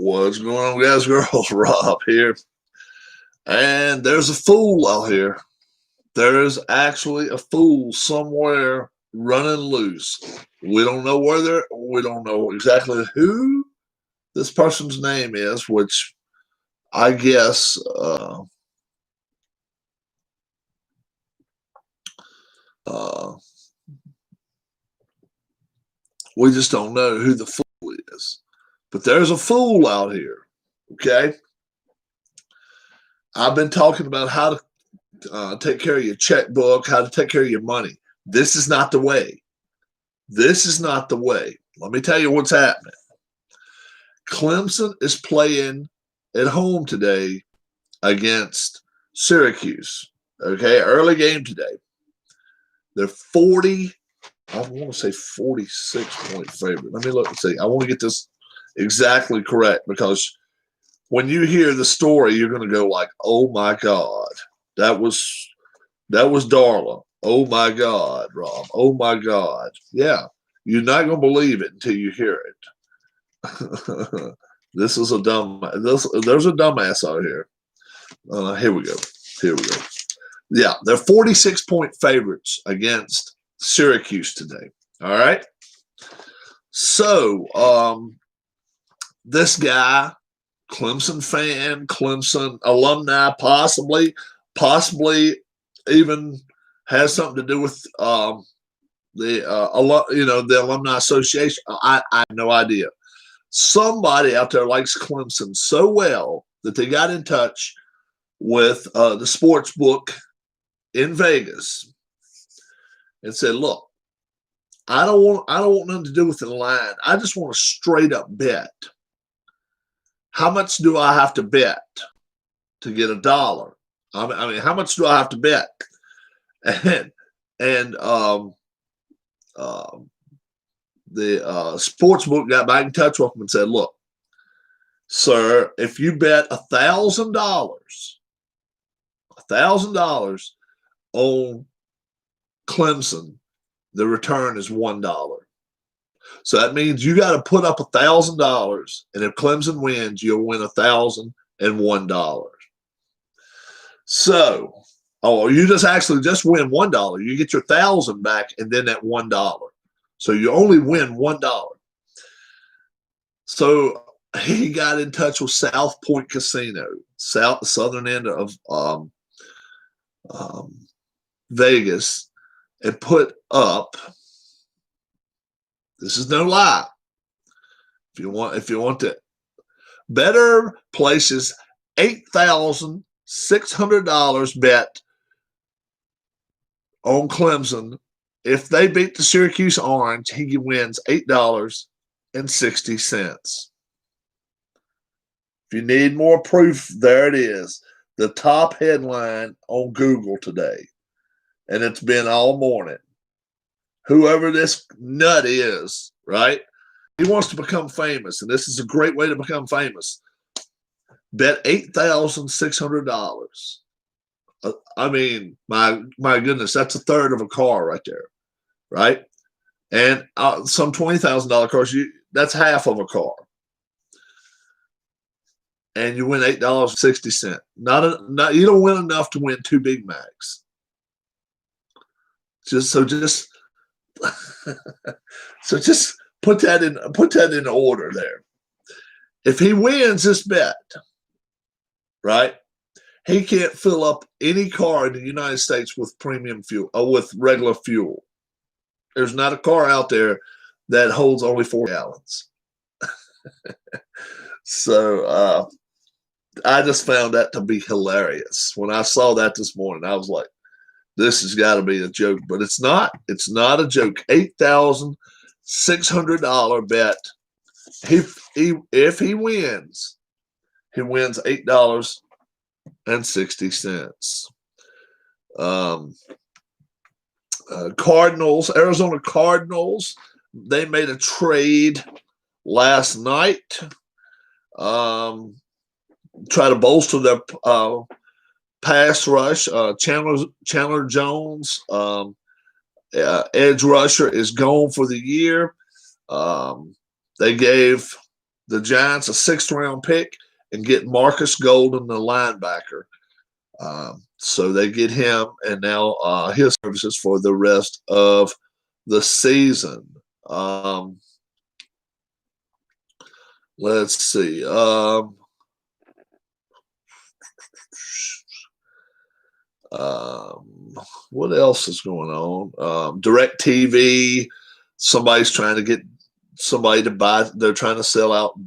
What's going on, guys, girls? Rob here. And there's a fool out here. There's actually a fool somewhere running loose. We don't know we don't know exactly who this person's name is, which I guess we just don't know who the fool is. But there's a fool out here, okay? I've been talking about how to take care of your checkbook, how to take care of your money. This is not the way. This is not the way. Let me tell you what's happening. Clemson is playing at home today against Syracuse. Okay, early game today. They're 40, I want to say 46-point favorite. Let me look and see. I want to get this exactly correct because when you hear the story, you're going to go like, "Oh my God, that was Darla. Oh my God, Rob. Oh my God." Yeah, you're not going to believe it until you hear it. This is a there's a dumbass out here. Here we go. Here we go. Yeah, they're 46-point favorites against Syracuse today. All right. So this guy, Clemson fan, Clemson alumni, possibly even has something to do with the Alumni Association. I have no idea. Somebody out there likes Clemson so well that they got in touch with the sports book in Vegas and said, "Look, I don't want nothing to do with the line. I just want a straight up bet. How much do I have to bet to get $1? I mean, how much do I have to bet?" And the sports book got back in touch with him and said, "Look, sir, if you bet $1,000 on Clemson, the return is $1. So that means you got to put up $1,000, and if Clemson wins, you'll win $1,001. So, you just win $1. You get your $1,000 back, and then that $1. So you only win $1. So he got in touch with South Point Casino, southern end of Vegas, and put up. This is no lie. If you want to, better places, $8,600 bet on Clemson. If they beat the Syracuse Orange, he wins $8.60. If you need more proof, there it is. The top headline on Google today. And it's been all morning. Whoever this nut is, right? He wants to become famous, and this is a great way to become famous. Bet $8,600. I mean, my goodness, that's a third of a car right there, right? And some $20,000 cars, that's half of a car. And you win $8.60. Not you don't win enough to win 2 Big Macs. Just put that in order there. If he wins this bet, right, he can't fill up any car in the United States with premium fuel or with regular fuel. There's not a car out there that holds only 4 gallons. So I just found that to be hilarious. When I saw that this morning, I was like, this has got to be a joke, but it's not. It's not a joke. $8,600 bet. If he wins, he wins $8.60. Arizona Cardinals, they made a trade last night. Try to bolster their pass rush. Chandler Jones, edge rusher, is gone for the year. They gave the Giants a 6th-round pick and get Marcus Golden, the linebacker. So they get him, and now his services for the rest of the season. Let's see. What else is going on? Direct TV. Somebody's trying to get somebody to buy. They're trying to sell out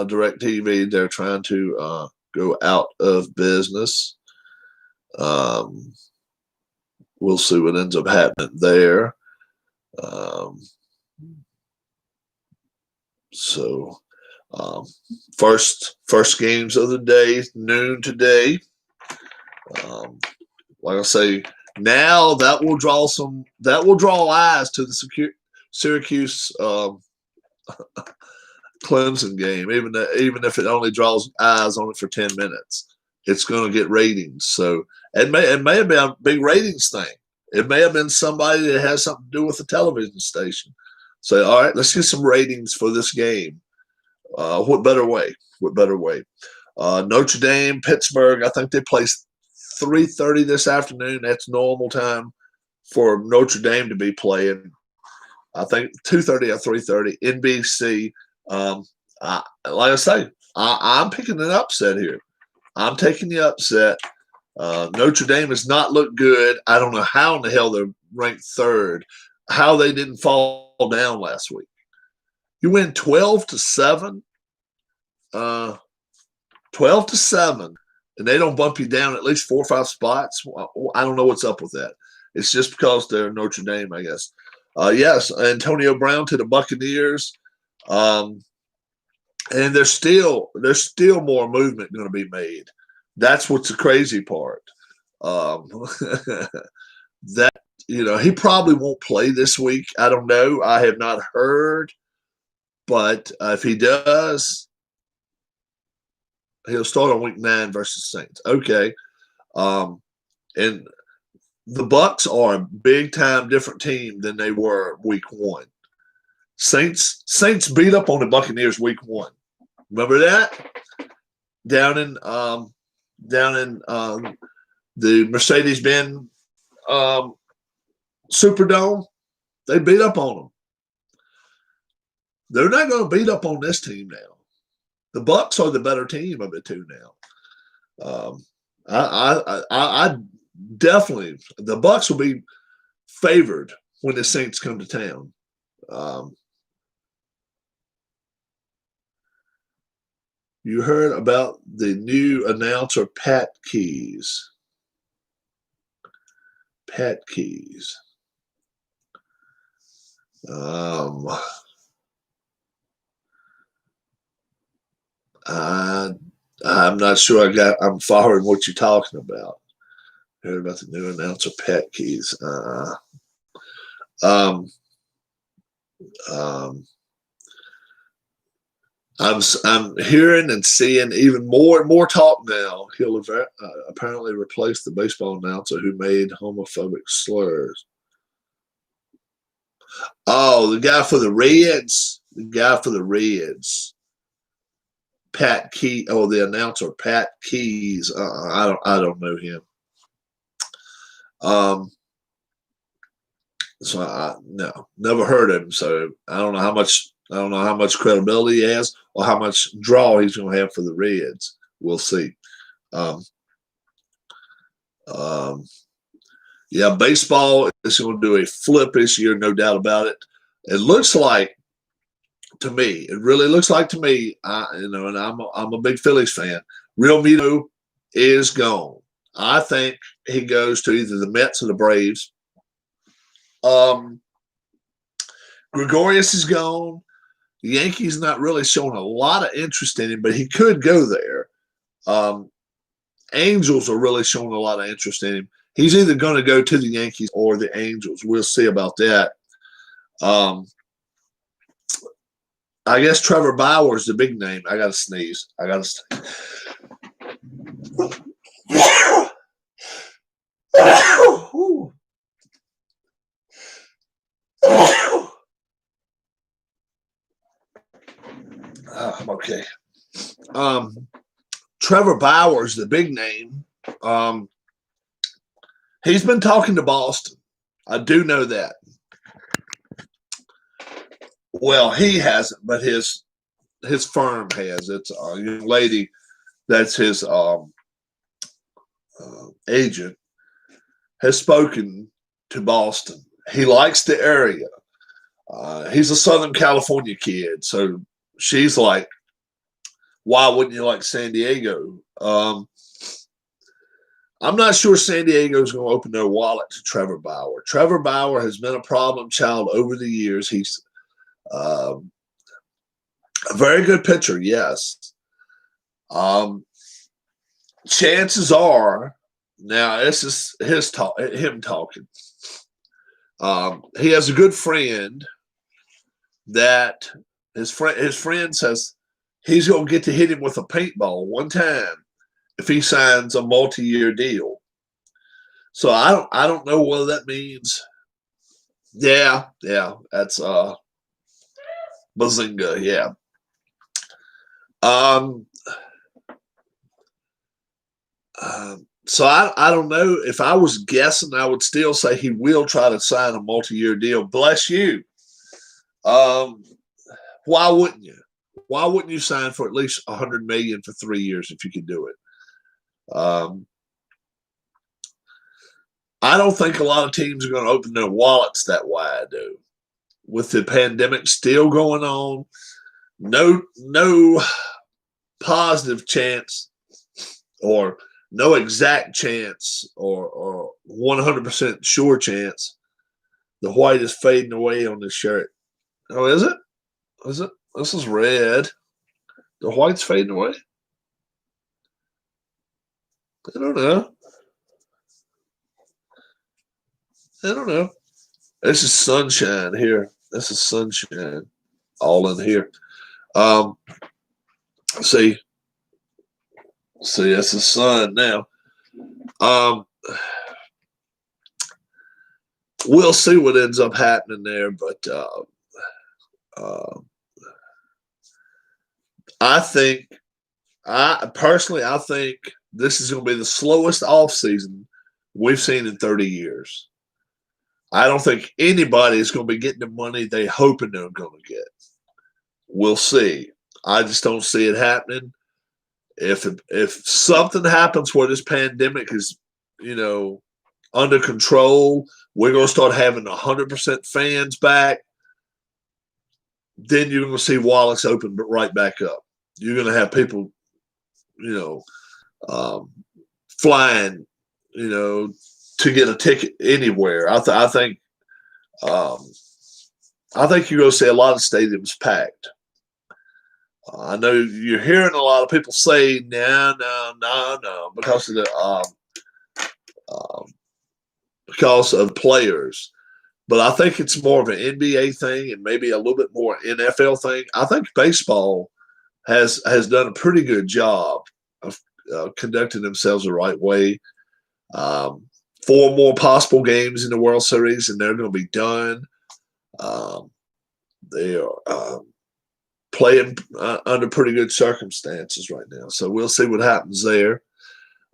Direct TV. They're trying to go out of business. We'll see what ends up happening there. First games of the day, noon today. Like I say, now that will draw eyes to the Syracuse Clemson game, even if it only draws eyes on it for 10 minutes. It's going to get ratings. So it may have been a big ratings thing. It may have been somebody that has something to do with the television station. Say, all right, let's get some ratings for this game. What better way? Notre Dame, Pittsburgh, I think they play 3:30 this afternoon. That's normal time for Notre Dame to be playing. I think 2:30 or 3:30. NBC. Like I say, I'm picking an upset here. I'm taking the upset. Notre Dame has not looked good. I don't know how in the hell they're ranked 3rd. How they didn't fall down last week. You win 12-7. 12-7. And they don't bump you down at least 4 or 5 spots. I don't know what's up with that. It's just because they're Notre Dame, I guess. Yes, Antonio Brown to the Buccaneers. And there's still more movement going to be made. That's what's the crazy part. That he probably won't play this week. I don't know. I have not heard, but if he does, he'll start on week 9 versus Saints. Okay, and the Bucs are a big time different team than they were week 1. Saints beat up on the Buccaneers week 1. Remember that? Down in the Mercedes-Benz Superdome, they beat up on them. They're not going to beat up on this team now. The Bucs are the better team of the two now. I definitely, the Bucs will be favored when the Saints come to town. You heard about the new announcer, Pat Keys. Pat Keys. I'm not sure I'm following what you're talking about. Heard about the new announcer, Pat Keys. I'm hearing and seeing even more and more talk now. He'll apparently replace the baseball announcer who made homophobic slurs. Oh, the guy for the Reds. Pat Key. Oh, the announcer, Pat Keys. I don't know him. So no, never heard of him. So I don't know how much credibility he has or how much draw he's going to have for the Reds. We'll see. Yeah, baseball is going to do a flip this year, no doubt about it. It looks like to me, it really looks like to me, and I'm a big Phillies fan. Real Muto is gone. I think he goes to either the Mets or the Braves. Gregorius is gone. The Yankees not really showing a lot of interest in him, but he could go there. Angels are really showing a lot of interest in him. He's either going to go to the Yankees or the Angels. We'll see about that. I guess Trevor Bauer is the big name. I got to sneeze. Okay. Trevor Bauer's the big name. He's been talking to Boston. I do know that. Well, he hasn't, but his firm has. It's a young lady that's his agent has spoken to Boston. He likes the area. He's a Southern California kid, so she's like, why wouldn't you like San Diego? I'm not sure San Diego's going to open their wallet to Trevor Bauer. Trevor Bauer has been a problem child over the years. He's a very good pitcher, yes. Chances are, now this is him talking. He has a good friend that his friend says he's going to get to hit him with a paintball one time if he signs a multi-year deal. So I don't know what that means. Yeah, that's bazinga, yeah. So I don't know. If I was guessing, I would still say he will try to sign a multi-year deal. Bless you. Why wouldn't you? Why wouldn't you sign for at least $100 million for 3 years if you can do it? I don't think a lot of teams are going to open their wallets that wide, though. With the pandemic still going on, no positive chance or no exact chance or 100% sure chance. The white is fading away on this shirt. Oh, is it? Is it? This is red. The white's fading away? I don't know. This is sunshine here. This is sunshine all in here. See, that's the sun now. We'll see what ends up happening there, but I think this is going to be the slowest off season we've seen in 30 years. I don't think anybody is going to be getting the money they hoping they're going to get. We'll see. I just don't see it happening. If something happens where this pandemic is, under control, we're going to start having 100% fans back, then you're going to see wallets open right back up. You're going to have people, flying, to get a ticket anywhere. I think you're going to see a lot of stadiums packed. I know you're hearing a lot of people say, no, because of players. But I think it's more of an NBA thing and maybe a little bit more NFL thing. I think baseball has done a pretty good job of conducting themselves the right way. 4 more possible games in the World Series, and they're going to be done. They are playing under pretty good circumstances right now. So we'll see what happens there.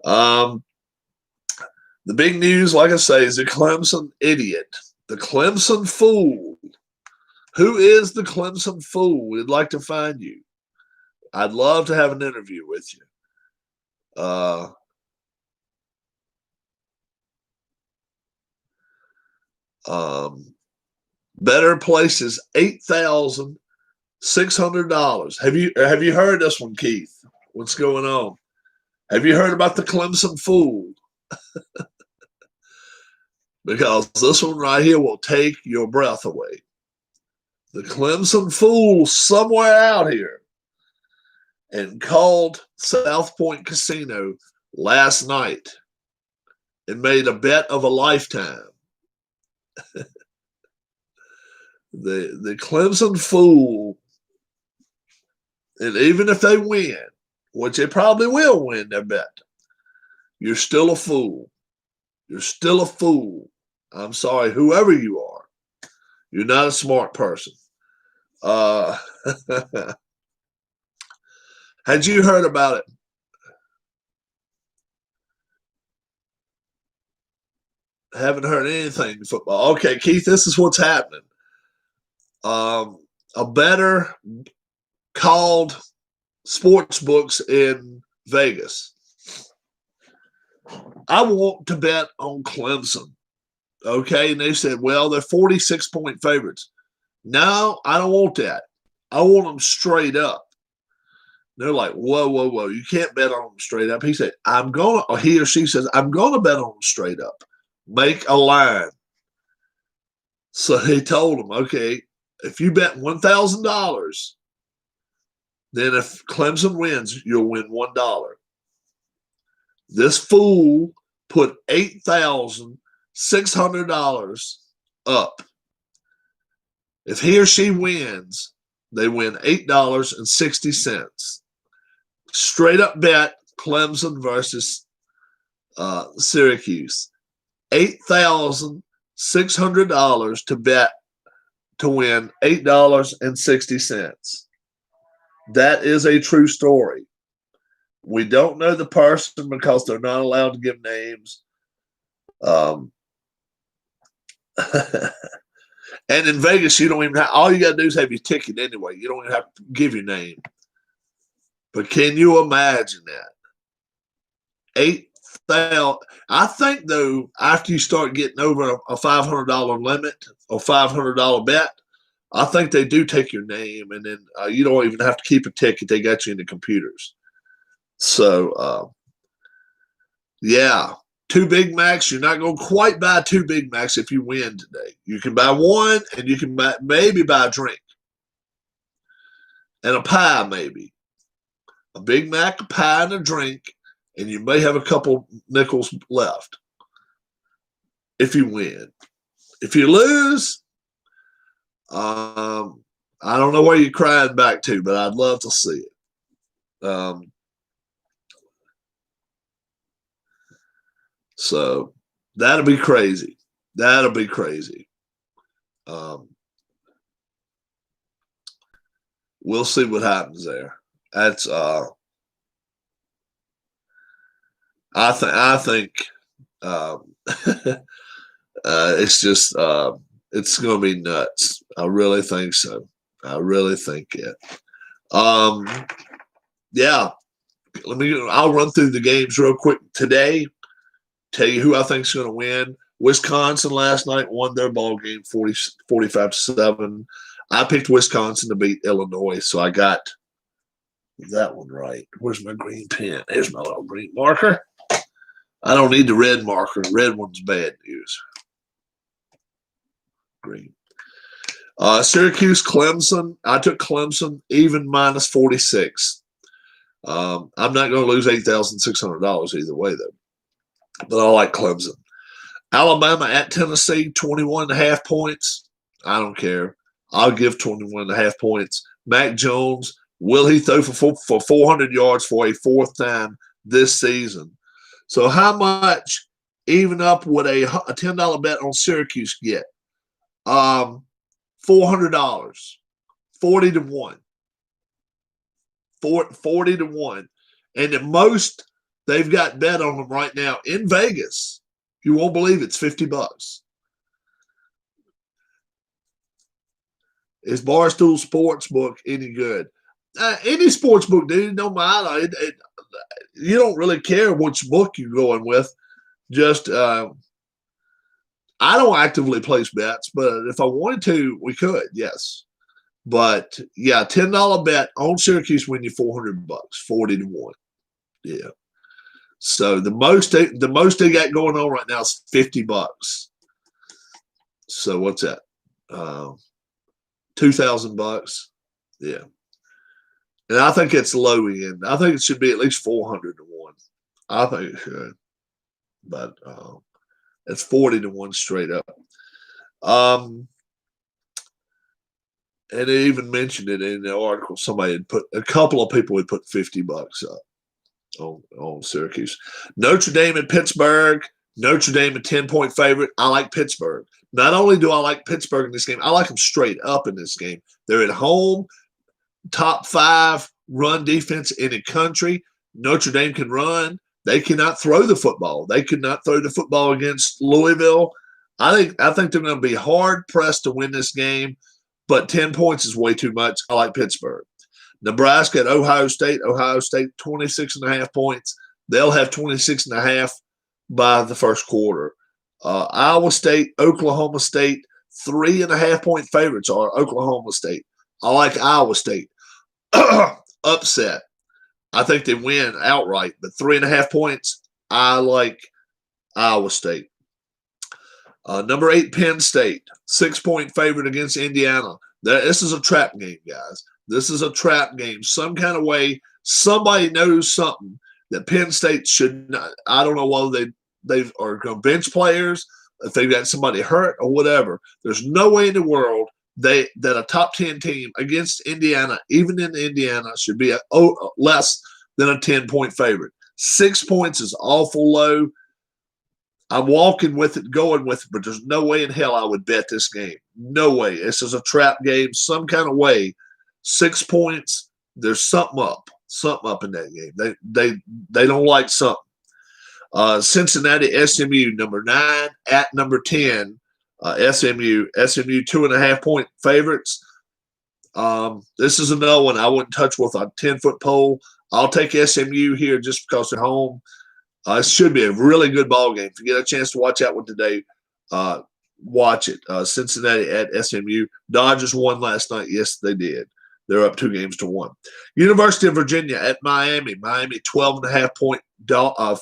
The big news, like I say, is the Clemson idiot, the Clemson fool. Who is the Clemson fool? We'd like to find you. I'd love to have an interview with you. Better Places, $8,600. Have you heard this one, Keith? What's going on? Have you heard about the Clemson fool? Because this one right here will take your breath away. The Clemson fool somewhere out here and called South Point Casino last night and made a bet of a lifetime. The Clemson fool, and even if they win, which they probably will win their bet, you're still a fool. You're still a fool. I'm sorry, whoever you are. You're not a smart person. Had you heard about it? Haven't heard anything in football. Okay, Keith, this is what's happening. A better called sports books in Vegas. I want to bet on Clemson. Okay, and they said, well, they're 46-point favorites. No, I don't want that. I want them straight up. They're like, whoa, whoa, whoa. You can't bet on them straight up. He said, or he or she says, I'm going to bet on them straight up. Make a line. So he told him, okay, if you bet $1,000, then if Clemson wins, you'll win $1. This fool put $8,600 up. If he or she wins, they win $8.60. Straight up bet Clemson versus Syracuse. $8,600 to bet to win $8.60. That is a true story. We don't know the person because they're not allowed to give names. And in Vegas, you don't even have, all you got to do is have your ticket anyway. You don't even have to give your name. But can you imagine that? 8,000. I think, though, after you start getting over a $500 limit or $500 bet, I think they do take your name, and then you don't even have to keep a ticket. They got you in the computers. So, yeah, 2 Big Macs. You're not going to quite buy 2 Big Macs if you win today. You can buy one, and you can maybe buy a drink and a pie, maybe. A Big Mac, a pie, and a drink, and you may have a couple nickels left if you win. If you lose, I don't know where you're crying back to, but I'd love to see it. So that'll be crazy. That'll be crazy. We'll see what happens there. That's I think it's just it's going to be nuts. I really think so. I really think it. Yeah. I'll run through the games real quick today. Tell you who I think is going to win. Wisconsin last night won their ball game 45-7. I picked Wisconsin to beat Illinois, so I got that one right. Where's my green pen? There's my little green marker. I don't need the red marker. The red one's bad news. Green. Syracuse, Clemson. I took Clemson even -46. I'm not going to lose $8,600 either way, though. But I like Clemson. Alabama at Tennessee, 21.5 points. I don't care. I'll give 21.5 points. Mac Jones, will he throw for 400 yards for a 4th time this season? So how much, even up with a $10 bet on Syracuse, get? $400, 40-1. 40-1. And the most they've got bet on them right now in Vegas, you won't believe it's $50. Is Barstool Sportsbook any good? Any sports book, dude, no matter. You don't really care which book you're going with. Just I don't actively place bets, but if I wanted to, we could, yes. But yeah, $10 bet on Syracuse win you $400, 40-1. Yeah. So the most they got going on right now is $50. So what's that? $2,000. Yeah. And I think it's low end. I think it should be at least 400-1. I think it should. But it's 40-1 straight up. And they even mentioned it in the article. Somebody had put, a couple of people had put $50 up on Syracuse. Notre Dame and Pittsburgh. Notre Dame a 10-point favorite. I like Pittsburgh. Not only do I like Pittsburgh in this game, I like them straight up in this game. They're at home, top 5, run defense in the country. Notre Dame can run. They cannot throw the football. They could not throw the football against Louisville. I think they're going to be hard pressed to win this game, but 10 points is way too much. I like Pittsburgh. Nebraska at Ohio State. Ohio State 26.5 points. They'll have 26.5 by the first quarter. Iowa State, Oklahoma State, 3.5 point favorites are Oklahoma State. I like Iowa State. Upset. I think they win outright, but 3.5 points, I like Iowa State. Number 8, Penn State, 6-point favorite against Indiana. This is a trap game, guys. This is a trap game. Some kind of way, somebody knows something that Penn State should not. I don't know whether they are going to bench players, if they've got somebody hurt or whatever. There's no way in the world that a top 10 team against Indiana, even in Indiana, should be less than a 10-point favorite. 6 points is awful low. I'm walking with it, going with it, but there's no way in hell I would bet this game. No way. This is a trap game some kind of way. 6 points, there's something up in that game. They don't like something. Cincinnati, SMU, number 9 at number 10. SMU 2.5 point favorites. This is another one I wouldn't touch with a 10-foot pole. I'll take SMU here just because they're home. It should be a really good ball game. If you get a chance to watch that one today, watch it. Cincinnati at SMU. Dodgers won last night. Yes, they did. They're up 2-1. University of Virginia at Miami. Miami 12.5 point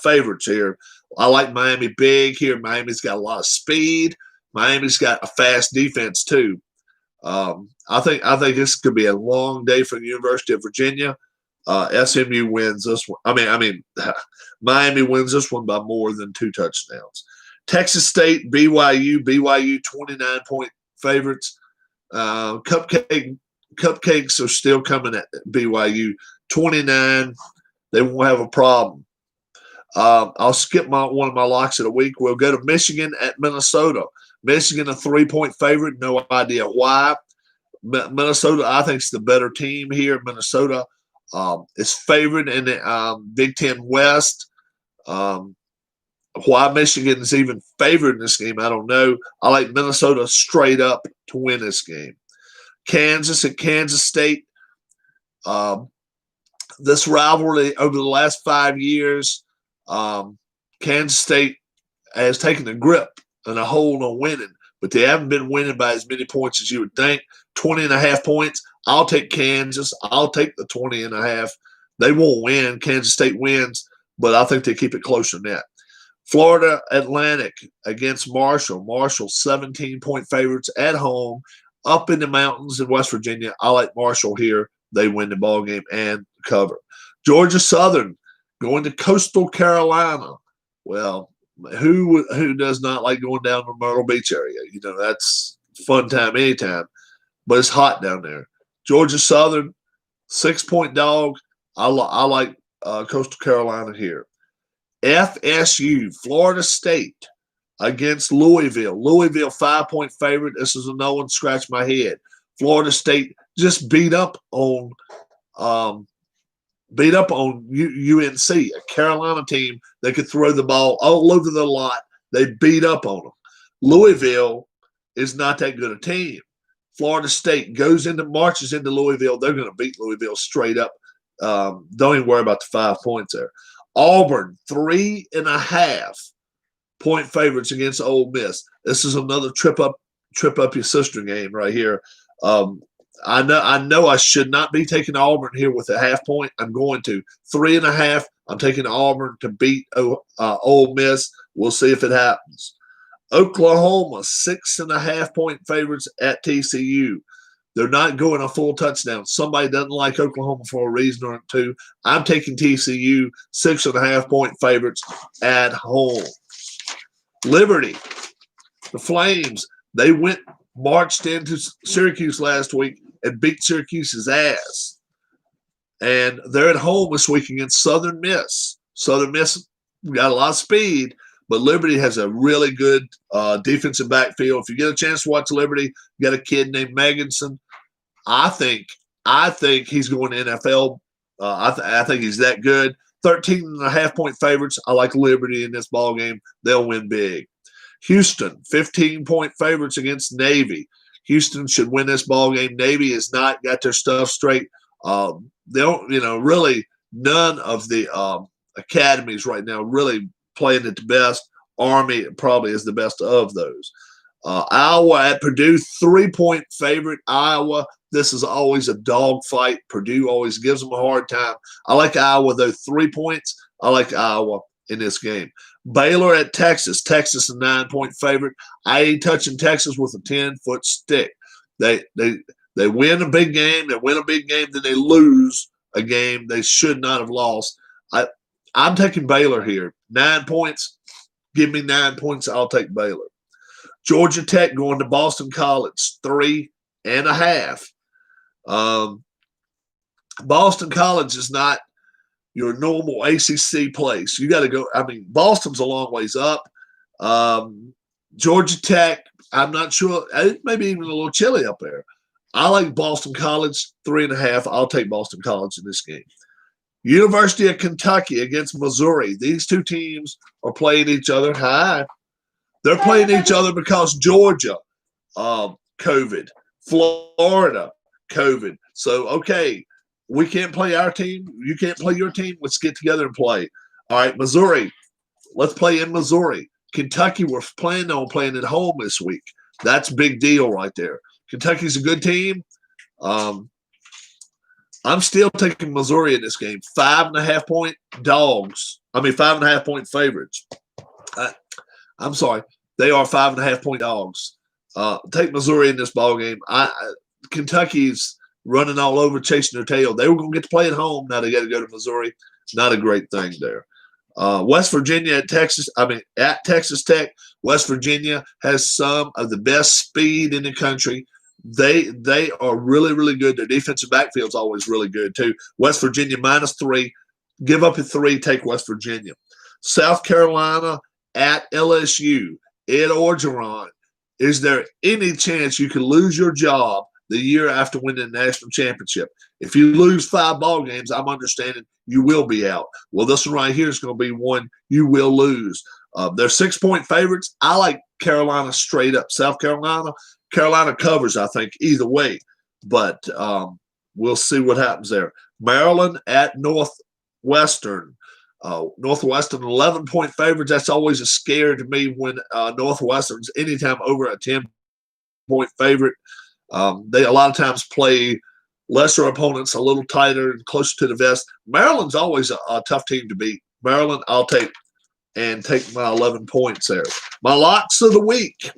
favorites here. I like Miami big here. Miami's got a lot of speed. Miami's got a fast defense too. I think this could be a long day for the University of Virginia. SMU wins this one. Miami wins this one by more than 2 touchdowns. Texas State, BYU 29-point favorites. Cupcakes are still coming at BYU 29. They won't have a problem. I'll skip one of my locks of the week. We'll go to Michigan at Minnesota. Michigan a 3-point favorite. No idea why. Minnesota, I think, is the better team here. Minnesota is favored in the Big Ten West. Why Michigan is even favored in this game, I don't know. I like Minnesota straight up to win this game. Kansas at Kansas State. This rivalry over the last 5 years, Kansas State has taken a grip and a hold on winning, but they haven't been winning by as many points as you would think. 20.5 points. I'll take Kansas. I'll take the 20.5. They won't win. Kansas State wins, but I think they keep it closer than that. Florida Atlantic against Marshall. Marshall 17-point favorites at home up in the mountains in West Virginia. I like Marshall here. They win the ball game and cover. Georgia Southern going to Coastal Carolina. Well, who does not like going down to Myrtle Beach area? You know, that's fun time anytime, but it's hot down there. Georgia Southern, 6-point dog. I like Coastal Carolina here. FSU, Florida State against Louisville. Louisville 5-point favorite. This is a no one scratch my head. Florida State just beat up on UNC, a Carolina team that could throw the ball all over the lot. They beat up on them. Louisville is not that good a team. Florida State marches into Louisville. They're going to beat Louisville straight up. Don't even worry about the 5 points there. Auburn, 3.5-point favorites against Ole Miss. This is another trip up your sister game right here. I know I should not be taking Auburn here with a 0.5 point. I'm going to 3.5. I'm taking Auburn to beat Ole Miss. We'll see if it happens. Oklahoma 6.5-point favorites at TCU. They're not going a full touchdown. Somebody doesn't like Oklahoma for a reason or two. I'm taking TCU 6.5-point favorites at home. Liberty, the Flames, they marched into Syracuse last week and beat Syracuse's ass. And they're at home this week against Southern Miss. Southern Miss got a lot of speed, but Liberty has a really good defensive backfield. If you get a chance to watch Liberty, you got a kid named Meganson. I think he's going to NFL I think he's that good. 13.5-point favorites. I like Liberty in this ball game. They'll win big. Houston, 15-point favorites against Navy. Houston should win this ball game. Navy has not got their stuff straight. They don't, really none of the academies right now really playing at the best. Army probably is the best of those. Iowa at Purdue, 3-point favorite. Iowa, this is always a dog fight. Purdue always gives them a hard time. I like Iowa, though, 3 points. I like Iowa in this game. Baylor at Texas. Texas, a 9-point favorite. I ain't touching Texas with a 10-foot stick. They win a big game. They win a big game, then they lose a game they should not have lost. I'm taking Baylor here. 9 points. Give me 9 points. I'll take Baylor. Georgia Tech going to Boston College, 3.5. Boston College is not your normal ACC place. You got to go. I mean, Boston's a long ways up. Georgia Tech, I'm not sure. It may be even a little chilly up there. I like Boston College, 3.5. I'll take Boston College in this game. University of Kentucky against Missouri. These two teams are playing each other. They're playing each other because Georgia, COVID, Florida, COVID. So, okay, we can't play our team. You can't play your team. Let's get together and play. All right, Missouri, let's play in Missouri. Kentucky, we're planning on playing at home this week. That's a big deal right there. Kentucky's a good team. I'm still taking Missouri in this game. 5.5-point dogs. 5.5-point favorites. I'm sorry. They are 5.5-point dogs. Take Missouri in this ball game. Kentucky's running all over, chasing their tail. They were going to get to play at home. Now they got to go to Missouri. Not a great thing there. West Virginia at Texas Tech. West Virginia has some of the best speed in the country. They are really, really good. Their defensive backfield's always really good too. West Virginia -3. Give up a 3. Take West Virginia. South Carolina at LSU. Ed Orgeron. Is there any chance you could lose your job the year after winning the national championship? If you lose 5 ball games, I'm understanding you will be out. Well, this one right here is going to be one you will lose. They're 6-point favorites. I like Carolina straight up. South Carolina. Carolina covers, I think, either way. But we'll see what happens there. Maryland at Northwestern. Northwestern, 11-point favorites. That's always a scare to me when Northwestern's anytime over a 10-point favorite. They a lot of times play lesser opponents a little tighter and closer to the vest. Maryland's always a tough team to beat. Maryland, I'll take my 11 points there. My locks of the week.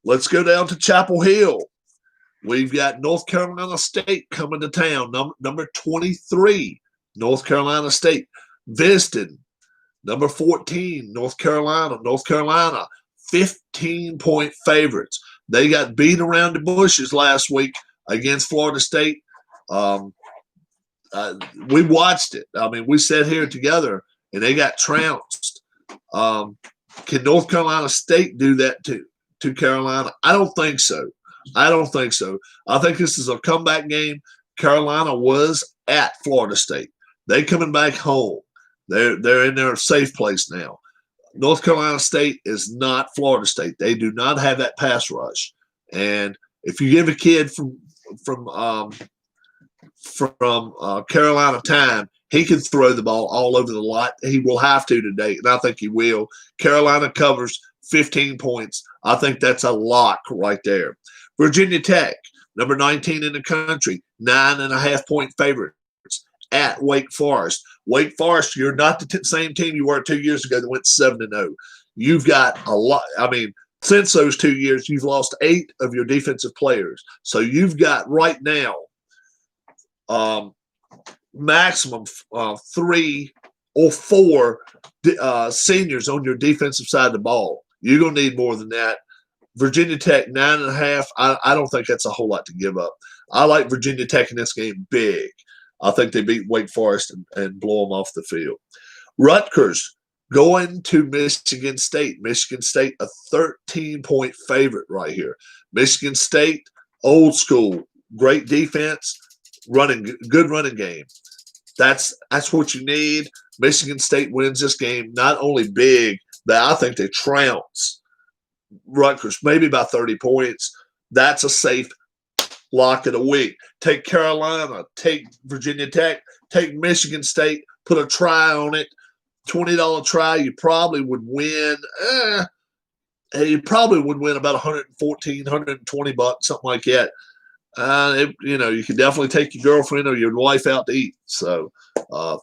Let's go down to Chapel Hill. We've got North Carolina State coming to town, number 23, North Carolina State. Visiting, number 14, North Carolina. North Carolina, 15-point favorites. They got beat around the bushes last week against Florida State. We watched it. We sat here together, and they got trounced. Can North Carolina State do that to Carolina? I don't think so. I think this is a comeback game. Carolina was at Florida State. They coming back home. They're in their safe place now. North Carolina State is not Florida State. They do not have that pass rush. And if you give a kid from Carolina time, he can throw the ball all over the lot. He will have to today, and I think he will. Carolina covers 15 points. I think that's a lock right there. Virginia Tech, number 19 in the country, 9.5-point favorites at Wake Forest. Wake Forest, you're not the same team you were 2 years ago that went 7-0. You've got a lot. Since those 2 years, you've lost 8 of your defensive players. So you've got right now maximum 3 or 4 seniors on your defensive side of the ball. You're going to need more than that. Virginia Tech, 9.5. I don't think that's a whole lot to give up. I like Virginia Tech in this game big. I think they beat Wake Forest and blow them off the field. Rutgers going to Michigan State. Michigan State, a 13-point favorite right here. Michigan State, old school, great defense. good running game. That's what you need. Michigan State wins this game not only big, but I think they trounce Rutgers, maybe by 30 points. That's a safe lock of the week. Take Carolina, take Virginia Tech, take Michigan State, put a try on it. $20 try, you probably would win. You probably would win about $114, $120, something like that. You can definitely take your girlfriend or your wife out to eat. So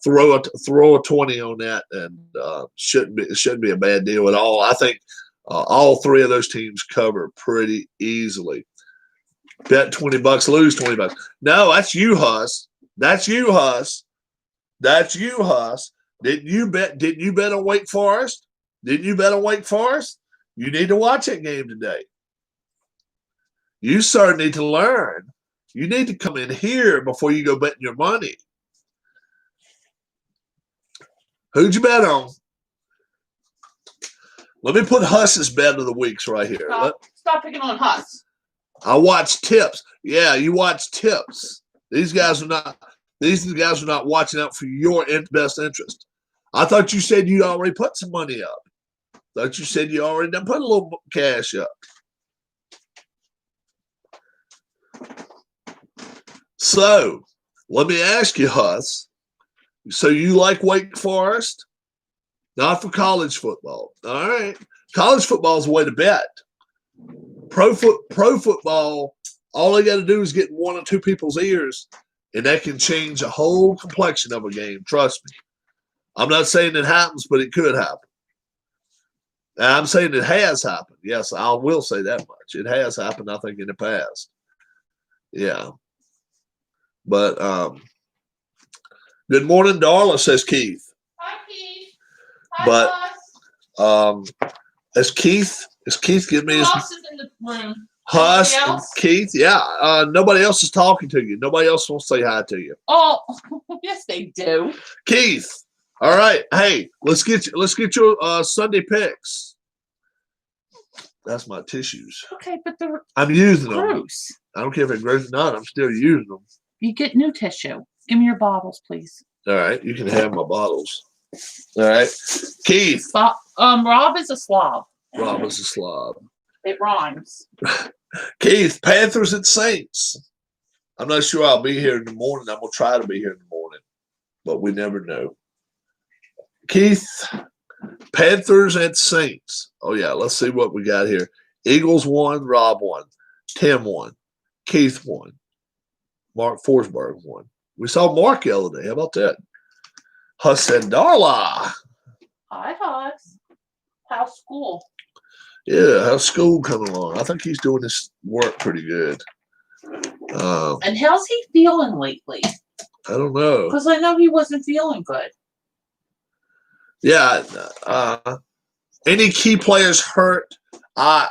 throw a 20 on that, and it shouldn't be a bad deal at all. I think all three of those teams cover pretty easily. Bet $20, lose $20. No, that's you, Huss. That's you, Huss. That's you, Huss. Didn't you bet on Wake Forest? Didn't you bet on Wake Forest? You need to watch that game today. You, sir, need to learn. You need to come in here before you go betting your money. Who'd you bet on? Let me put Huss's bet of the weeks right here. Stop picking on Huss. I watch tips. Yeah, you watch tips. These guys are not watching out for your best interest. I thought you said you already put some money up. Thought you said you already done put a little cash up. So, let me ask you, Huss. So you like Wake Forest? Not for college football. All right. College football is the way to bet. Pro football, all they got to do is get in one or two people's ears, and that can change the whole complexion of a game. Trust me. I'm not saying it happens, but it could happen. And I'm saying it has happened. Yes, I will say that much. It has happened, I think, in the past. Yeah. But good morning, Darla, says Keith. Hi, Keith. Hi, but is Keith giving me his Huss is in the room. Huss and Keith? Yeah. Nobody else is talking to you. Nobody else wants to say hi to you. Oh, yes, they do. Keith. All right. Hey, let's get your Sunday picks. That's my tissues. Okay, but I'm using gross. them. I don't care if they're gross or not. I'm still using them. You get new tissue. Give me your bottles, please. All right. You can have my bottles. All right. Keith. Rob is a slob. Rob is a slob. It rhymes. Keith, Panthers and Saints. I'm not sure I'll be here in the morning. I'm going to try to be here in the morning, but we never know. Keith, Panthers and Saints. Oh, yeah. Let's see what we got here. Eagles won. Rob won. Tim won. Keith won. Mark Forsberg won. We saw Mark the other day. How about that? Huss and Darla. Hi, Huss. How's school? Yeah, how's school coming along? I think he's doing his work pretty good. And how's he feeling lately? I don't know. Because I know he wasn't feeling good. Yeah. Any key players hurt?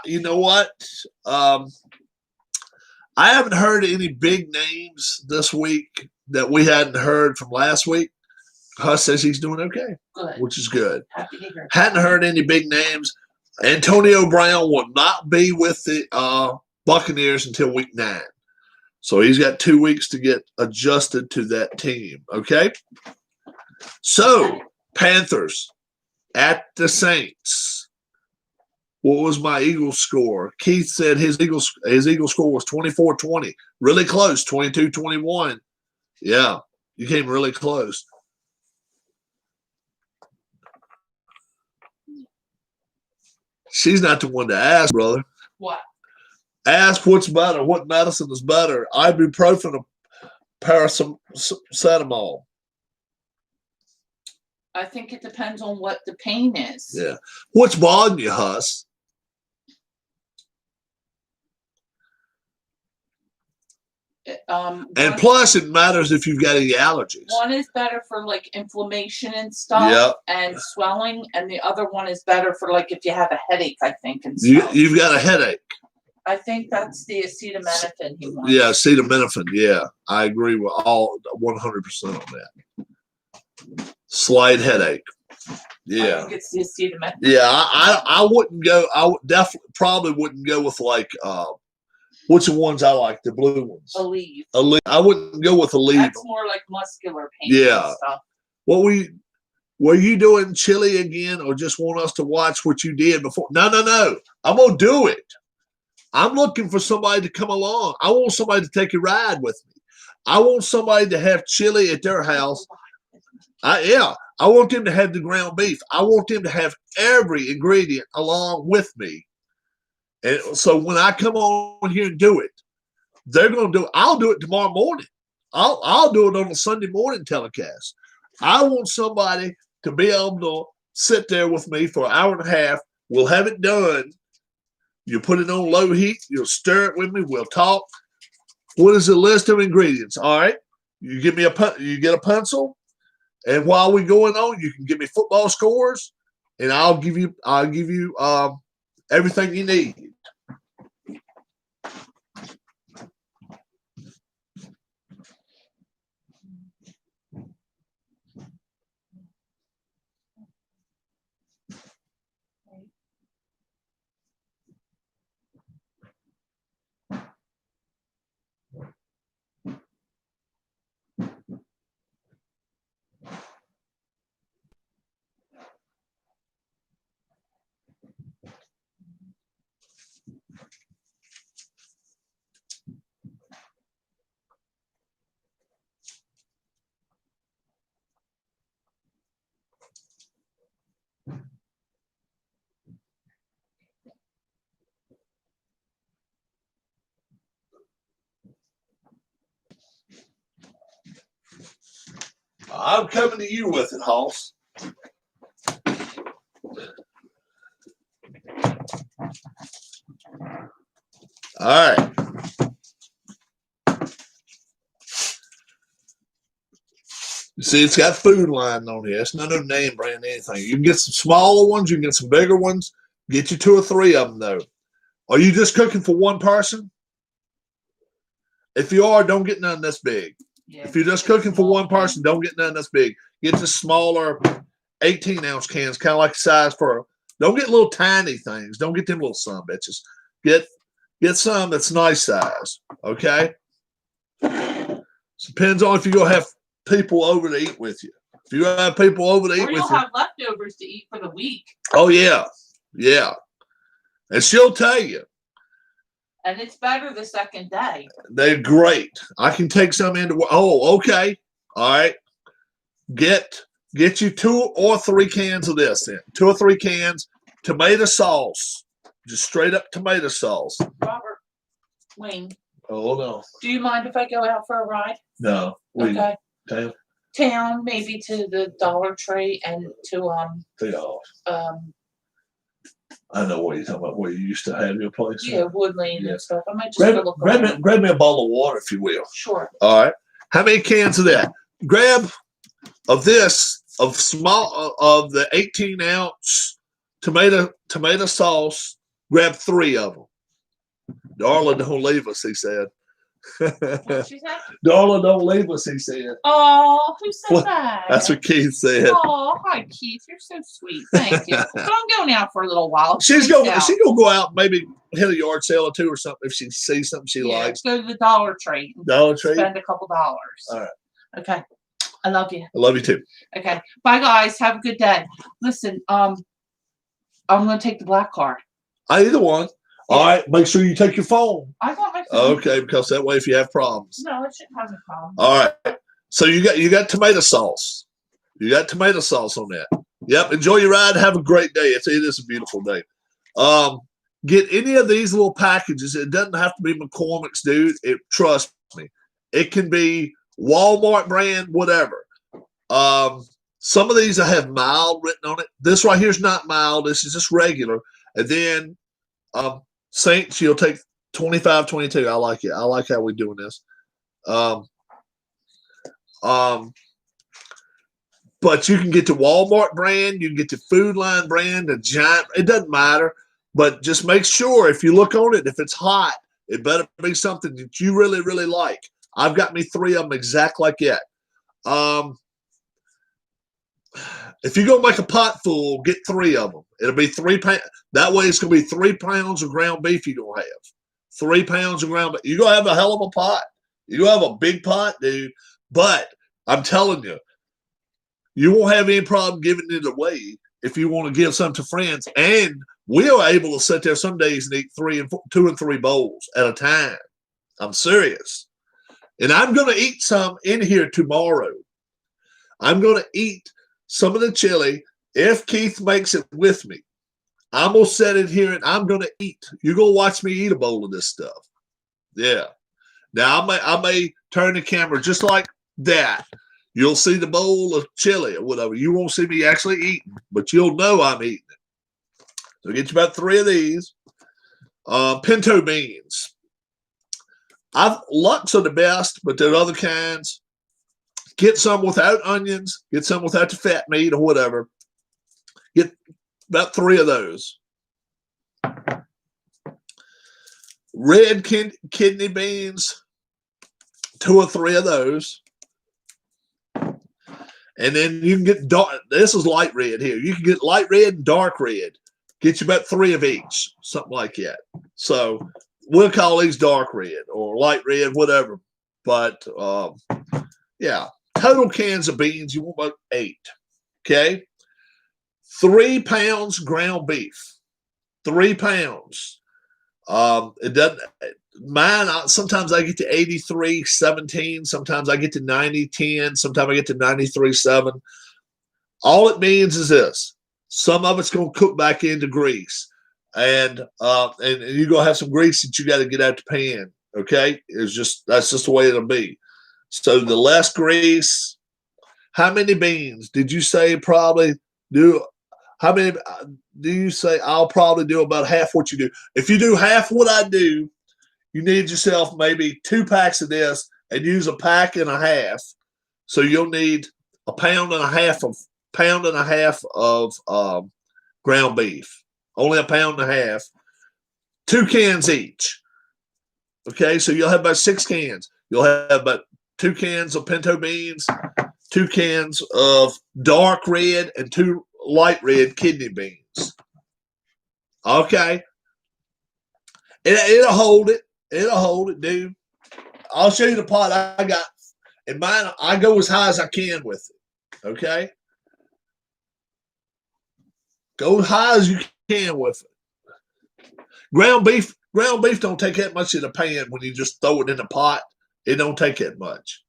You know what? I haven't heard any big names this week that we hadn't heard from last week. Huss says he's doing okay, good, which is good. Happy to hear. Hadn't heard any big names. Antonio Brown will not be with the Buccaneers until week 9. So he's got 2 weeks to get adjusted to that team, okay? So, Panthers at the Saints. What was my Eagles score? Keith said his Eagles score was 24-20. Really close, 22-21. Yeah, you came really close. She's not the one to ask, brother. What? Ask what's better. What medicine is better? Ibuprofen or paracetamol? I think it depends on what the pain is. Yeah. What's bothering you, Huss? And plus, it matters if you've got any allergies. One is better for like inflammation and stuff, and swelling, and the other one is better for like if you have a headache, I think. And stuff. You've got a headache. I think that's the acetaminophen he wants. Yeah, acetaminophen. Yeah, I agree with all 100% on that. Slight headache. Yeah, I think it's the acetaminophen. Yeah, I wouldn't go. I would definitely probably wouldn't go with like Which are ones I like? The blue ones. Aleve. Aleve. I wouldn't go with Aleve. That's more like muscular pain. Yeah. And stuff. What were you doing chili again, or just want us to watch what you did before? No. I'm gonna do it. I'm looking for somebody to come along. I want somebody to take a ride with me. I want somebody to have chili at their house. I want them to have the ground beef. I want them to have every ingredient along with me. And so when I come on here and do it, they're going to do it. I'll do it tomorrow morning. I'll do it on a Sunday morning telecast. I want somebody to be able to sit there with me for an hour and a half. We'll have it done. You put it on low heat. You'll stir it with me. We'll talk. What is the list of ingredients? All right. You get a pencil, and while we're going on, you can give me football scores, and I'll give you everything you need. I'm coming to you with it, Hoss. All right. You see, it's got food line on here. It's not no name brand anything. You can get some smaller ones. You can get some bigger ones. Get you 2 or 3 of them, though. Are you just cooking for one person? If you are, don't get none this big. Yeah, if you're just cooking for one person, don't get none this big. Get the smaller 18-ounce cans, kind of like the size for. Don't get little tiny things. Don't get them little son bitches. Get some that's nice size. Okay. So depends on if you're gonna have people over to eat with you. If you have people over to eat with you, or you'll have leftovers to eat for the week. Oh yeah. And she'll tell you. And it's better the second day. They're great. I can take some into. Oh, okay. All right. Get you 2 or 3 cans of this then. 2 or 3 cans tomato sauce. Just straight up tomato sauce. Robert, Wayne. Oh no. Do you mind if I go out for a ride? No. Okay. Town, maybe to the Dollar Tree and to I know what you're talking about. Where you used to have your place. Yeah, Wood Lane and stuff. I might just grab me a bottle of water, if you will. Sure. All right. How many cans of that? Grab of this of the 18-ounce tomato sauce. Grab 3 of them. Darla, don't leave us, he said. What she said? Darla, don't leave us, he said. Oh, who said that? That's what Keith said. Oh, hi, Keith. You're so sweet. Thank you. But I'm going out for a little while. She's gonna go out, maybe hit a yard sale or 2 or something if she sees something she likes. Go to the Dollar Tree. Dollar Tree. Spend a couple dollars. All right. Okay. I love you. I love you too. Okay. Bye, guys. Have a good day. Listen, I'm going to take the black car. Either one. Yeah. All right. Make sure you take your phone. I got my phone. Okay, because that way if you have problems. No, I shouldn't have a problem. All right. So you got tomato sauce. You got tomato sauce on that. Yep. Enjoy your ride. Have a great day. It is a beautiful day. Get any of these little packages. It doesn't have to be McCormick's, dude. Trust me. It can be Walmart brand, whatever. Some of these I have mild written on it. This right here is not mild. This is just regular. And then Saints, you'll take 25, 22. I like it. I like how we're doing this. But you can get the Walmart brand. You can get the Food Line brand, the Giant. It doesn't matter. But just make sure if you look on it, if it's hot, it better be something that you really, really like. I've got me 3 of them exact like that. If you're going to make a pot full, get 3 of them. It'll be 3 pounds. That way it's going to be 3 pounds of ground beef you're going to have. 3 pounds of ground beef. You're going to have a hell of a pot. You're going to have a big pot, dude. But I'm telling you, you won't have any problem giving it away if you want to give some to friends. And we are able to sit there some days and eat 2 and 3 bowls at a time. I'm serious. And I'm going to eat some in here tomorrow. I'm going to eat some of the chili if Keith makes it with me. I'm going to sit in here and I'm going to eat. You're going to watch me eat a bowl of this stuff. Yeah. Now, I may turn the camera just like that. You'll see the bowl of chili or whatever. You won't see me actually eating, but you'll know I'm eating it. So get you about 3 of these. Pinto beans. Lux are the best, but there are other kinds. Get some without onions. Get some without the fat meat or whatever. Get about 3 of those. Red kidney beans, 2 or 3 of those. And then you can get dark. This is light red here. You can get light red and dark red. Get you about 3 of each, something like that. So we'll call these dark red or light red, whatever. But yeah, total cans of beans, you want about 8. Okay. 3 pounds ground beef. 3 pounds. It doesn't. Mine, sometimes I get to 83-17. Sometimes I get to 90-10. Sometimes I get to 93-7. All it means is this: some of it's going to cook back into grease, and you're going to have some grease that you got to get out the pan. Okay, that's just the way it'll be. So the less grease. How many beans did you say probably do? How many do you say? I'll probably do about half what you do. If you do half what I do, you need yourself maybe 2 packs of this and use a pack and a half. So you'll need a pound and a half of ground beef. Only a pound and a half. 2 cans each. Okay, so you'll have about 6 cans. You'll have about 2 cans of pinto beans, 2 cans of dark red, and 2 light red kidney beans. Okay. It'll hold it. It'll hold it, dude. I'll show you the pot I got. In mine, I go as high as I can with it. Okay? Go as high as you can with it. Ground beef don't take that much in the pan when you just throw it in the pot. It don't take that much.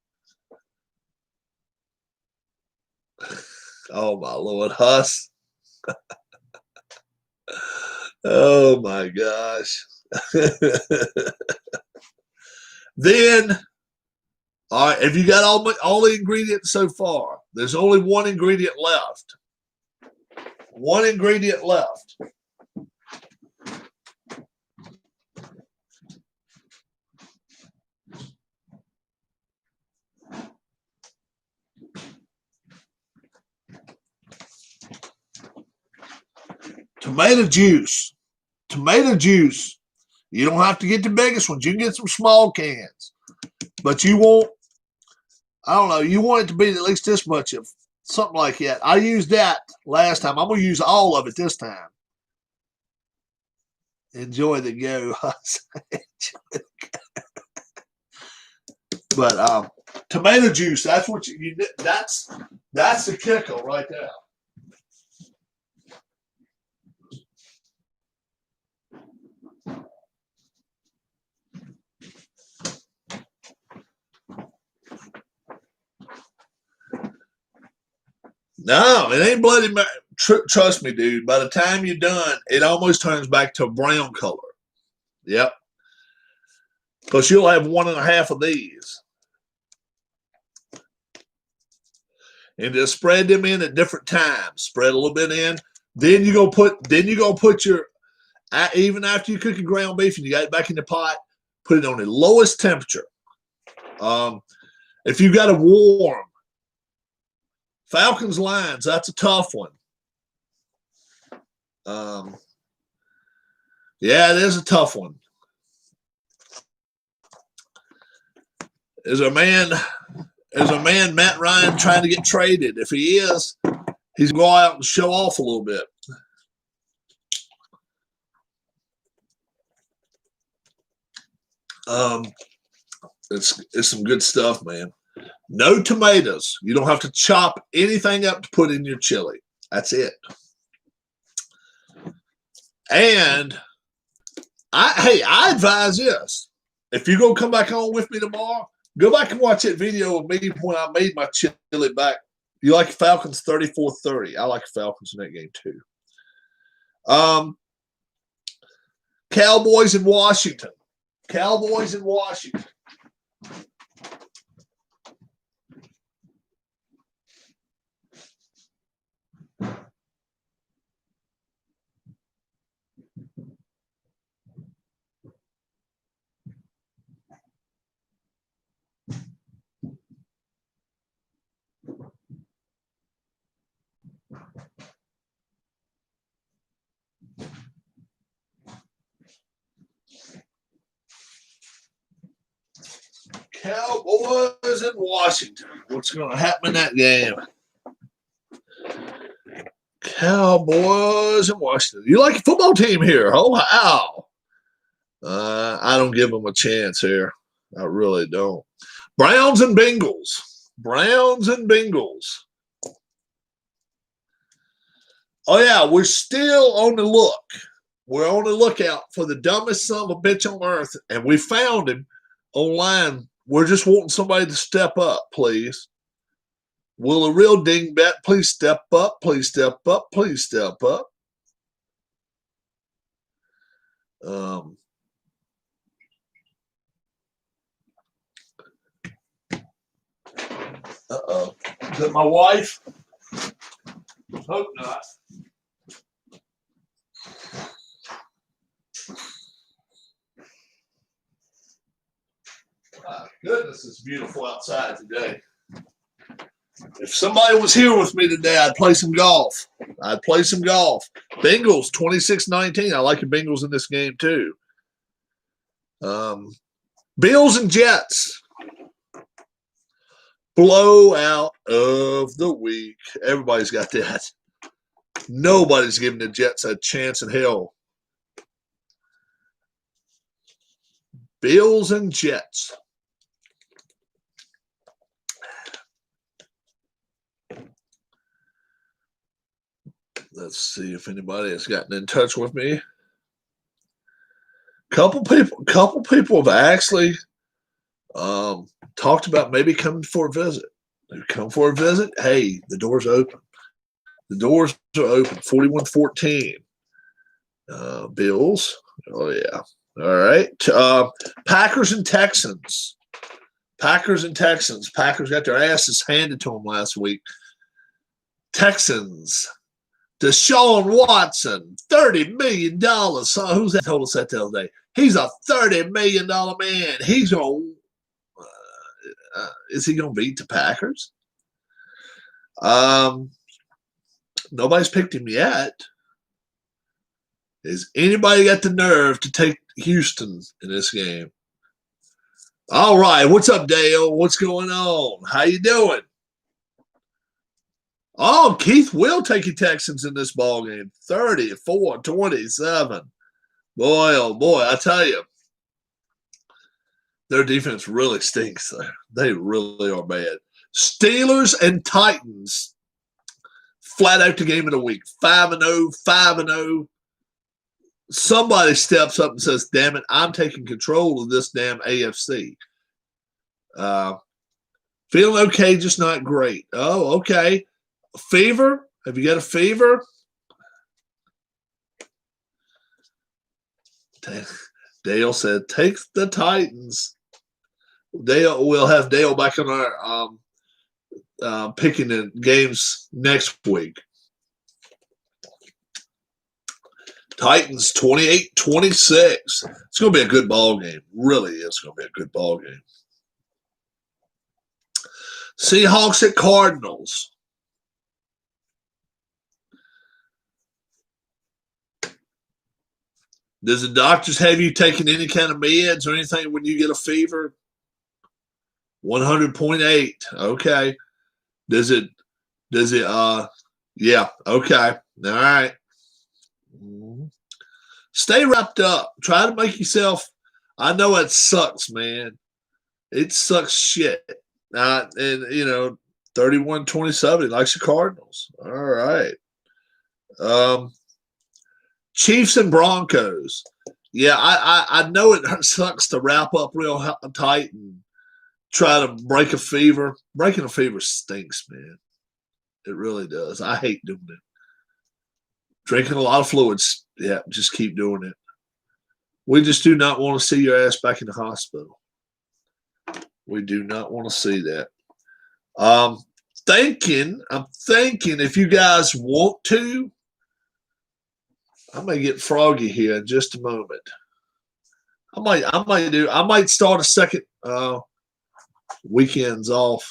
Oh, my Lord. Huss. Oh, my gosh. Then, all right, if you got all the ingredients so far, there's only 1 ingredient left. 1 ingredient left. Tomato juice. Tomato juice. You don't have to get the biggest ones. You can get some small cans. But you want, I don't know, you want it to be at least this much of something like that. I used that last time. I'm going to use all of it this time. Enjoy the go. But tomato juice, that's what you that's the kicker right there. No, it ain't bloody. Trust me, dude. By the time you're done, it almost turns back to a brown color. Yep. Because you'll have 1.5 of these. And just spread them in at different times. Spread a little bit in. Then you go put your, even after you cook your ground beef and you got it back in the pot, put it on the lowest temperature. If you got a warm Falcons lines, that's a tough one. Yeah, it is a tough one. Is a man, Matt Ryan, trying to get traded? If he is, he's going to go out and show off a little bit. It's some good stuff, man. No tomatoes. You don't have to chop anything up to put in your chili. That's it. And I advise this. If you're going to come back on with me tomorrow, go back and watch that video of me when I made my chili back. You like Falcons 34-30. I like Falcons in that game too. Cowboys in Washington. Cowboys in Washington. Cowboys in Washington. What's going to happen in that game? Cowboys in Washington. You like a football team here? Oh, wow. I don't give them a chance here. I really don't. Browns and Bengals. Browns and Bengals. Oh, yeah, we're still on the look. We're on the lookout for the dumbest son of a bitch on earth, and we found him online. We're just wanting somebody to step up, please. Will a real dingbat please step up? Please step up. Please step up. Uh-oh. Is that my wife? Hope not. My goodness, it's beautiful outside today. If somebody was here with me today, I'd play some golf. Bengals, 26-19. I like the Bengals in this game, too. Bills and Jets. Blowout of the week. Everybody's got that. Nobody's giving the Jets a chance in hell. Bills and Jets. Let's see if anybody has gotten in touch with me. Couple people have actually talked about maybe coming for a visit. They come for a visit. Hey, the door's open. The doors are open. 41-14. Bills. Oh yeah. All right. Packers and Texans. Packers got their asses handed to them last week. Texans. Deshaun Watson, $30 million. So who's that told us that the other day? He's a $30 million man. He's going is he going to beat the Packers? Nobody's picked him yet. Has anybody got the nerve to take Houston in this game? All right. What's up, Dale? What's going on? How you doing? Oh, Keith will take your Texans in this ball game. 34-27. Boy, oh boy, I tell you, their defense really stinks. They really are bad. Steelers and Titans. Flat out the game of the week. 5-0, 5-0. Somebody steps up and says, damn it, I'm taking control of this damn AFC. Feeling okay, just not great. Oh, okay. Fever? Have you got a fever? Dale said, take the Titans. We'll have Dale back on our picking the games next week. Titans 28-26. It's going to be a good ball game. Really is going to be a good ball game. Seahawks at Cardinals. Does the doctors have you taking any kind of meds or anything when you get a fever? 100.8. Okay. Does it, yeah. Okay. All right. Stay wrapped up. Try to make yourself, I know it sucks, man. It sucks shit. And 31-27, he likes the Cardinals. All right. Chiefs and Broncos. Yeah, I know it sucks to wrap up real tight and try to break a fever. Breaking a fever stinks, man. It really does. I hate doing it. Drinking a lot of fluids. Yeah, just keep doing it. We just do not want to see your ass back in the hospital. We do not want to see that. I'm thinking if you guys want to, I may get froggy here in just a moment. I might start a second weekends off.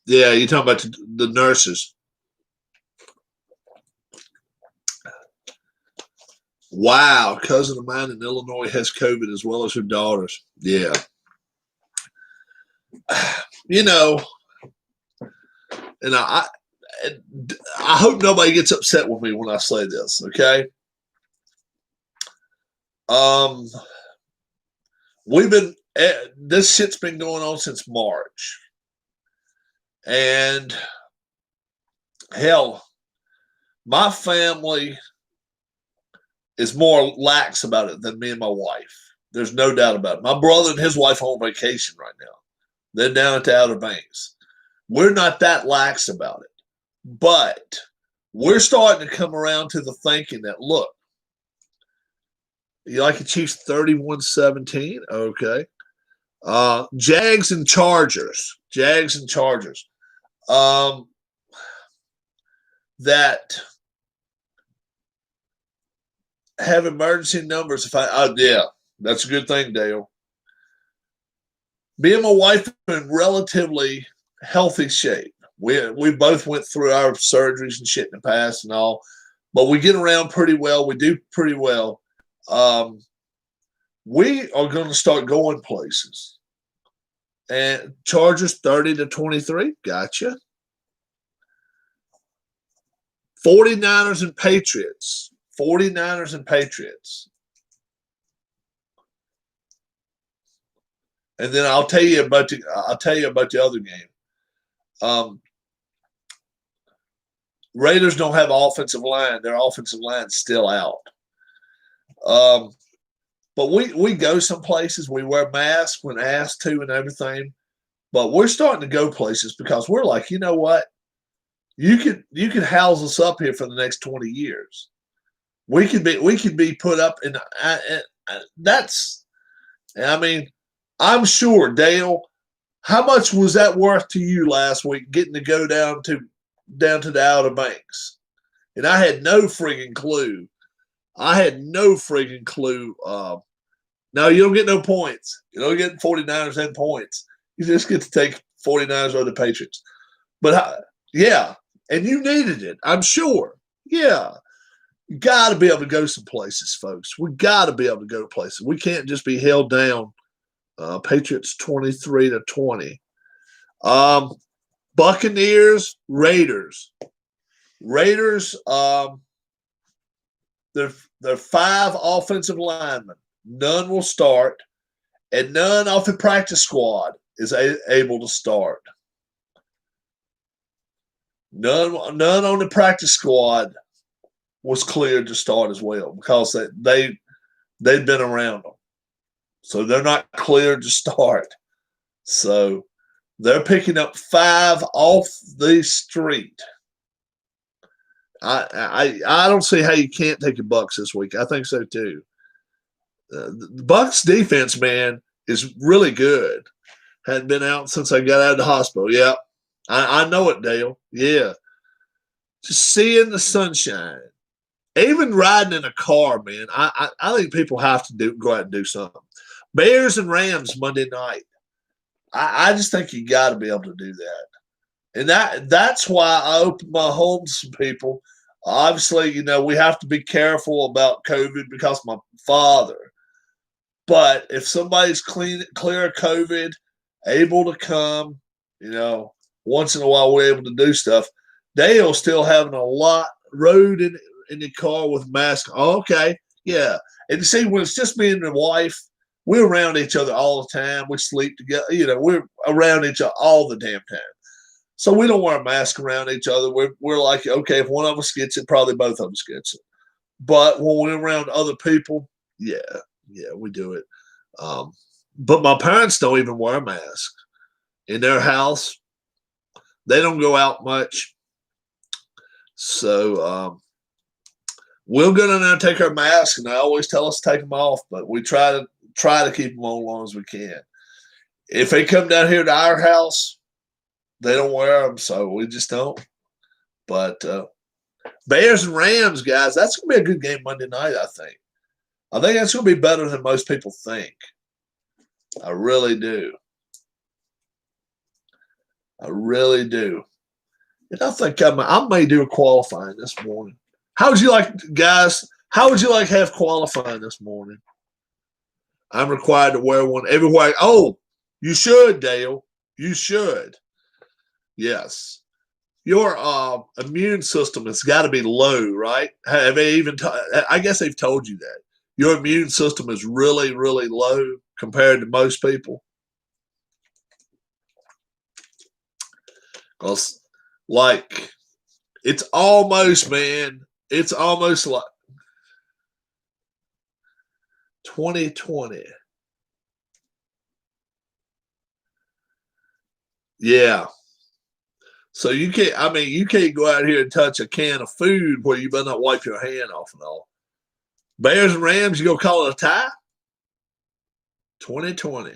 Yeah, you're talking about the nurses. Wow, a cousin of mine in Illinois has COVID as well as her daughters. Yeah. And I hope nobody gets upset with me when I say this, okay? This shit's been going on since March. And hell, my family is more lax about it than me and my wife. There's no doubt about it. My brother and his wife are on vacation right now. They're down at the Outer Banks. We're not that lax about it. But we're starting to come around to the thinking that, look, you like the Chiefs 31-17? Okay. Jags and Chargers. That have emergency numbers. Yeah, that's a good thing, Dale. Me and my wife are in relatively healthy shape. We both went through our surgeries and shit in the past and all, but we get around pretty well. We do pretty well. We are going to start going places. And Chargers 30-23. Gotcha. 49ers and Patriots. And then I'll tell you about the other game. Raiders don't have offensive line. Their offensive line's still out. But we go some places. We wear masks when asked to and everything. But we're starting to go places because we're like, you know what? You could house us up here for the next 20 years. We could be put up in that's. I mean, I'm sure, Dale. How much was that worth to you last week? Getting to go down to the Outer Banks, and I had no friggin' clue. No, you don't get no points. You don't get 49ers and points. You just get to take 49ers or the Patriots. But yeah, and you needed it, I'm sure. Yeah. You got to be able to go some places, folks. We got to be able to go places. We can't just be held down. Patriots 23-20. Buccaneers, Raiders. They're 5 offensive linemen. None will start, and none off the practice squad is able to start. None on the practice squad was cleared to start as well because they've been around them. So they're not cleared to start. So they're picking up 5 off the street. I don't see how you can't take the Bucs this week. I think so too. The Bucs defense, man, is really good. Hadn't been out since I got out of the hospital. Yeah, I know it, Dale. Yeah, just seeing the sunshine, even riding in a car, man. I think people have to go out and do something. Bears and Rams Monday night. I just think you got to be able to do that, and that's why I opened my home to some people. Obviously, we have to be careful about COVID because of my father. But if somebody's clear of COVID, able to come, once in a while we're able to do stuff. Dale still having a lot rode in the car with mask. Oh, okay, yeah. And see, when it's just me and the wife, we're around each other all the time. We sleep together. You know, we're around each other all the damn time. So we don't wear a mask around each other. We're like, okay, if one of us gets it, probably both of us gets it. But when we're around other people, yeah, we do it. But my parents don't even wear a mask in their house. They don't go out much. So we'll go in there and take our masks, and they always tell us to take them off, but we try to keep them on as long as we can. If they come down here to our house, they don't wear them, so we just don't. But Bears and Rams, guys, that's going to be a good game Monday night, I think. I think that's going to be better than most people think. I really do. I really do. And I think I may do a qualifying this morning. How would you like, guys, how would you like to have qualifying this morning? I'm required to wear one everywhere. Oh, you should, Dale. You should. Yes. Your immune system has got to be low, right? Have they even? I guess they've told you that your immune system is really, really low compared to most people. Because, like, it's almost, man. It's almost like 2020. Yeah. So you can't go out here and touch a can of food where you better not wipe your hand off and all. Bears and Rams, you gonna call it a tie? 2020.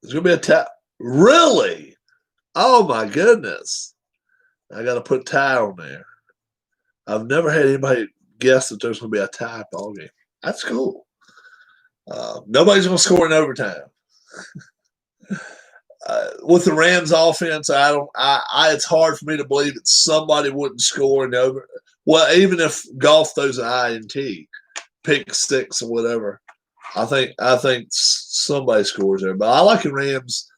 It's gonna be a tie. Really? Oh my goodness. I gotta put tie on there. I've never had anybody guess that there's gonna be a tie ball game. That's cool. Nobody's going to score in overtime. With the Rams offense, it's hard for me to believe that somebody wouldn't score in over. Well, even if Goff throws an INT, pick six or whatever, I think somebody scores there. But I like the Rams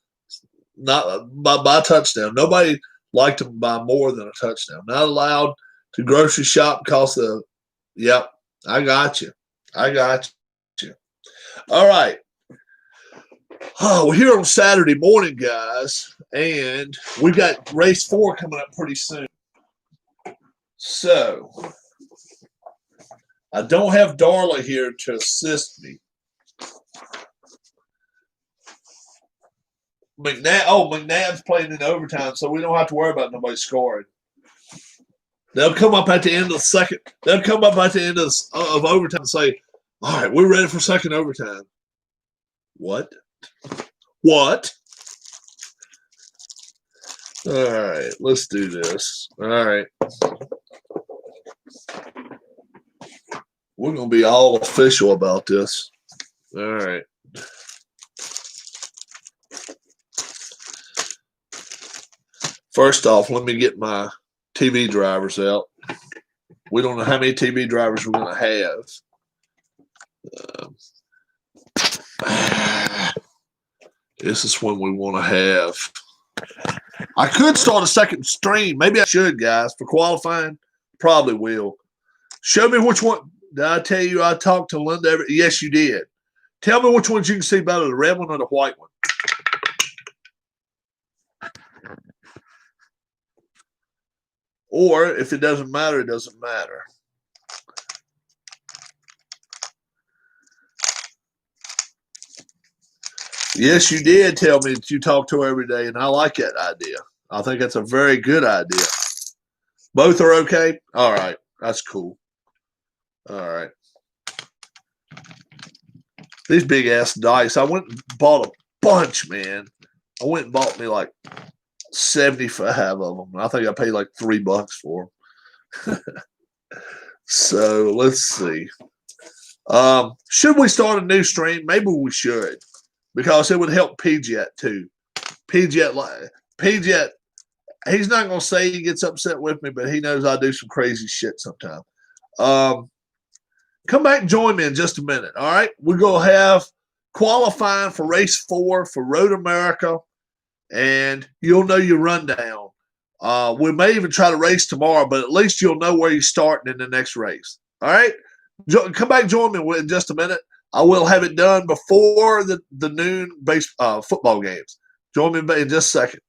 not by touchdown. Nobody liked them by more than a touchdown. Not allowed to grocery shop because of. Yep, I got you. All right. Oh, we're here on Saturday morning, guys, and we got race 4 coming up pretty soon. So I don't have Darla here to assist me. McNabb's playing in overtime, so we don't have to worry about nobody scoring. They'll come up at the end of the second. They'll come up at the end of overtime and say, all right, we're ready for second overtime. What? All right, let's do this. All right. We're going to be all official about this. All right. First off, let me get my TV drivers out. We don't know how many TV drivers we're going to have. This is when we want to have. I could start a second stream. Maybe I should, guys, for qualifying. Probably will. Show me which one. Did I tell you I talked to Linda? Yes, you did. Tell me which ones you can see better, the red one or the white one. Or if it doesn't matter, it doesn't matter. Yes, you did tell me that you talk to her every day, and I like that idea. I think that's a very good idea. Both are okay? All right. That's cool. All right. These big-ass dice. I went and bought a bunch, man. I went and bought me like 75 of them. I think I paid like $3 for them. So, let's see. Should we start a new stream? Maybe we should. Because it would help PJet too. PJet, he's not going to say he gets upset with me, but he knows I do some crazy shit sometimes. Come back and join me in just a minute, all right? We're going to have qualifying for race 4 for Road America, and you'll know your rundown We may even try to race tomorrow, but at least you'll know where you're starting in the next race. All right? Come back, join me in just a minute. I will have it done before the noon football games. Join me in just a second.